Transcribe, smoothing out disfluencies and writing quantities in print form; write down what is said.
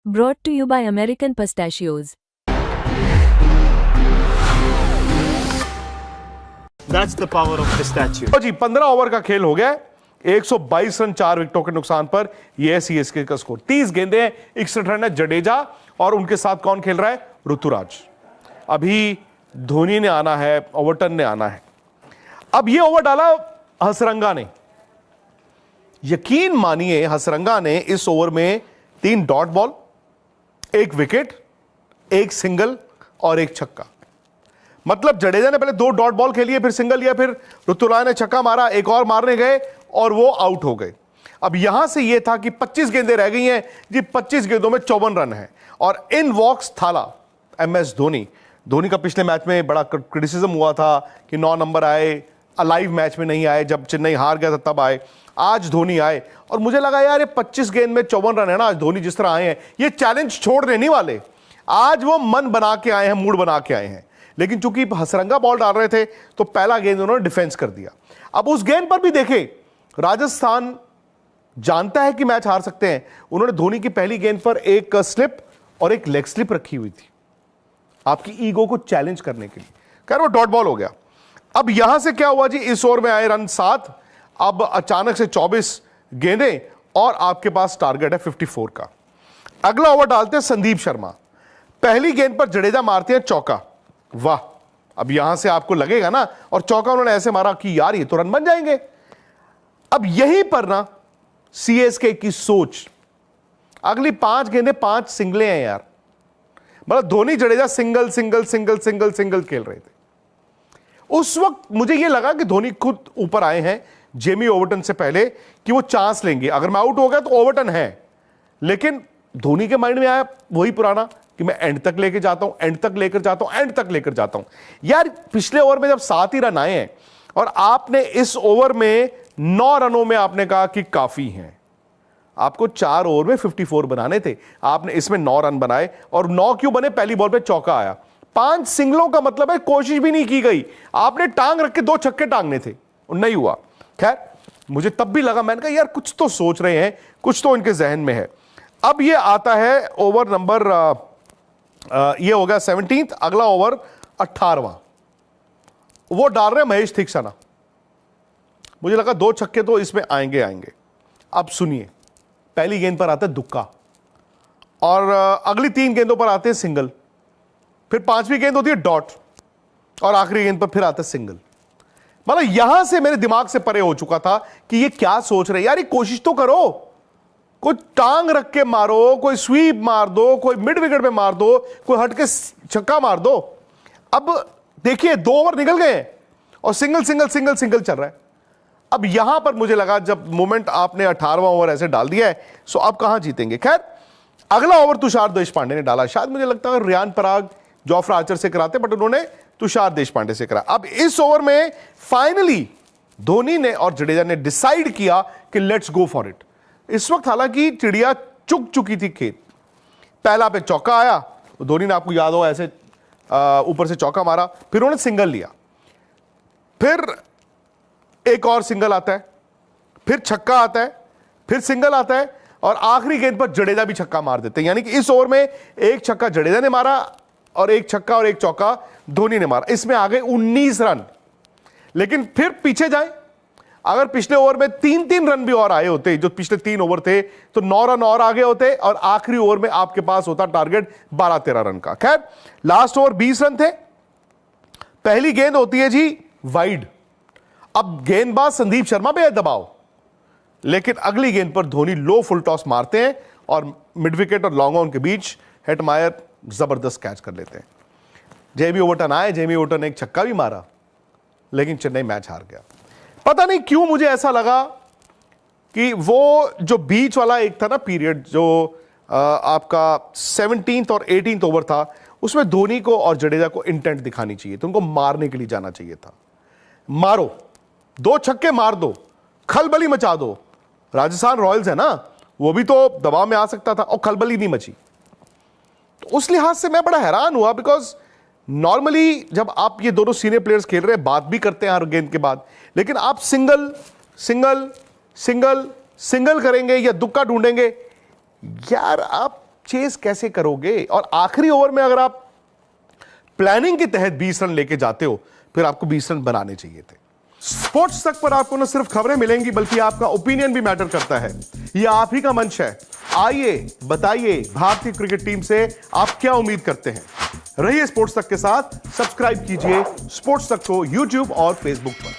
Brought to you by American Pistachios. That's the power of pistachio. जी 15 over का खेल हो गया, 122 रन 4 विकेटों के नुकसान पर यह है सीएसके का स्कोर। 30 गेंदें हैं, 61 रन है जडेजा और उनके साथ कौन खेल रहा है? ऋतुराज। अभी धोनी ने आना है, ओवर्टन ने आना है। अब यह ओवर डाला हसरंगा ने। यकीन मानिए हसरंगा ने इस ओवर में 3 डॉट बॉल, 1 विकेट, 1 सिंगल और 1 छक्का। मतलब जडेजा ने पहले 2 डॉट बॉल खेली, फिर सिंगल लिया, फिर ऋतुराज ने छक्का मारा, एक और मारने गए और वो आउट हो गए। अब यहां से यह था कि 25 गेंदें रह गई हैं जी, 25 गेंदों में 54 रन है और इन वॉक्स थाला एमएस धोनी। धोनी का पिछले मैच में बड़ा क्रिटिसिज्म हुआ था कि 9 नंबर आए, अलाइव मैच में नहीं आए, जब चेन्नई हार गया था तब आए। आज धोनी आए और मुझे लगा यार ये 25 गेंद में 54 रन है ना, आज धोनी जिस तरह आए हैं ये चैलेंज छोड़ने नहीं वाले। आज वो मन बना के आए हैं, मूड बना के आए हैं। लेकिन चूंकि हसरंगा बॉल डाल रहे थे तो पहला गेंद उन्होंने डिफेंस कर दिया। अब उस गेंद पर भी देखें, राजस्थान जानता है कि मैच हार सकते हैं। उन्होंने धोनी की पहली गेंद पर एक स्लिप और एक लेग स्लिप रखी हुई थी, आपकी ईगो को चैलेंज करने के लिए। खैर वो डॉट बॉल हो गया। अब यहां से क्या हुआ जी, इस ओवर में आए रन 7, अब अचानक से 24 गेंदें और आपके पास टारगेट है 54 का। अगला ओवर डालते हैं संदीप शर्मा। पहली गेंद पर जडेजा मारते हैं चौका। वाह, अब यहां से आपको लगेगा ना, और चौका उन्होंने ऐसे मारा कि यार ये तो रन बन जाएंगे। अब यहीं पर ना सीएसके की सोच, अगली 5 गेंदें 5 सिंगले हैं यार। मतलब Dhoni Jadeja single single single single single खेल रहे थे। उस वक्त मुझे यह लगा कि धोनी खुद ऊपर आए हैं जेमी ओवर्टन से पहले कि वो चांस लेंगे, अगर मैं आउट हो गया तो ओवर्टन है। लेकिन धोनी के माइंड में आया वही पुराना कि मैं एंड तक लेके जाता हूं, एंड तक लेकर जाता हूं, एंड तक लेकर जाता हूं। यार पिछले ओवर में जब 7 ही रन आए हैं और आपने इस ओवर में 9 रनों में आपने कहा कि काफी हैं, आपको 4 ओवर में 54 बनाने थे, आपने इसमें 9 रन बनाए। और 9 क्यों बने? पहली बॉल पे चौका आया। 5 सिंगलों का मतलब है कोशिश भी नहीं की गई, आपने टांग रख के 2 छक्के टांगने थे, नहीं हुआ। खैर मुझे तब भी लगा, मैंने कहा यार कुछ तो सोच रहे हैं, कुछ तो इनके जहन में है। अब ये आता है ओवर नंबर ये हो गया 17th, अगला ओवर 18वां। वो डाल रहे महेश थिक्सना। मुझे लगा 2 छक्के तो इसमें आएंगे आएंगे। अब सुनिए, पहली गेंद पर आता है दुक्का और अगली 3 गेंदों पर आते हैं सिंगल, फिर 5वीं गेंद होती है डॉट और आखिरी गेंद पर फिर आता है सिंगल। मतलब यहां से मेरे दिमाग से परे हो चुका था कि ये क्या सोच रहे हैं यार, ये कोशिश तो करो, कोई टांग रख के मारो, कोई स्वीप मार दो, कोई मिड विकेट पे मार दो, कोई हट के छक्का मार दो। अब देखिए 2 ओवर निकल गए और सिंगल सिंगल सिंगल सिंगल चल रहा है। अब यहां पर मुझे लगा जब मोमेंट आपने 18वां ओवर ऐसे डाल दिया है, सो अब कहां जीतेंगे। खैर अगला ओवर तुषार देशपांडे ने डाला। शायद मुझे लगता है रियान पराग जोफ्रा आर्चर से कराते, बट उन्होंने तुषार देशपांडे से करा। अब इस ओवर में फाइनली धोनी ने और जडेजा ने डिसाइड किया कि लेट्स गो फॉर इट। इस वक्त हालांकि चिड़िया चुग चुकी थी खेत। पहला पे चौका आया, धोनी ने आपको याद हो ऐसे ऊपर से चौका मारा, फिर उन्होंने सिंगल लिया, फिर एक और सिंगल आता है, फिर छक्का आता है, फिर सिंगल आता है और आखिरी गेंद पर जडेजा भी छक्का मार देते हैं। यानी कि इस ओवर में एक छक्का जडेजा ने मारा और एक छक्का और एक चौका धोनी ने मारा। इसमें आ गए 19 रन। लेकिन फिर पीछे जाए, अगर पिछले ओवर में 3-3 रन भी और आए होते, जो पिछले 3 ओवर थे, तो 9 रन और आगे होते और आखिरी ओवर में आपके पास होता टारगेट 12-13 रन का। खैर लास्ट ओवर 20 रन थे। पहली गेंद होती है जी वाइड। अब गेंदबाज संदीप शर्मा पे है दबाव, लेकिन अगली गेंद पर धोनी लो फुल टॉस मारते हैं और मिड विकेट और लॉन्ग ऑन के बीच हेटमायर जबरदस्त कैच कर लेते हैं। जेमी ओवर्टन आए, जेमी ओवर्टन ने एक छक्का भी मारा, लेकिन चेन्नई मैच हार गया। पता नहीं क्यों मुझे ऐसा लगा कि वो जो बीच वाला एक था ना पीरियड, जो आपका 17th और 18th ओवर था, उसमें धोनी को और जडेजा को इंटेंट दिखानी चाहिए, तो उनको मारने के लिए जाना चाहिए था। मारो, 2 छक्के मार दो, खलबली मचा दो। राजस्थान रॉयल्स है ना, वो भी तो दबाव में आ सकता था और खलबली नहीं मची। तो उस लिहाज से मैं बड़ा हैरान हुआ, बिकॉज नॉर्मली जब आप ये दोनों सीनियर प्लेयर्स खेल रहे हैं, बात भी करते हैं हर गेंद के बाद, लेकिन आप सिंगल सिंगल सिंगल सिंगल करेंगे या दुक्का ढूंढेंगे। यार आप चेस कैसे करोगे? और आखिरी ओवर में अगर आप प्लानिंग के तहत 20 रन लेके जाते हो, फिर आपको 20 रन बनाने चाहिए थे। स्पोर्ट्स तक पर आपको न सिर्फ खबरें मिलेंगी बल्कि आपका ओपिनियन भी मैटर करता है। यह आप ही का मंच है। आइए बताइए भारतीय क्रिकेट टीम से आप क्या उम्मीद करते हैं। रहिए स्पोर्ट्स तक के साथ, सब्सक्राइब कीजिए स्पोर्ट्स तक को यूट्यूब और फेसबुक पर।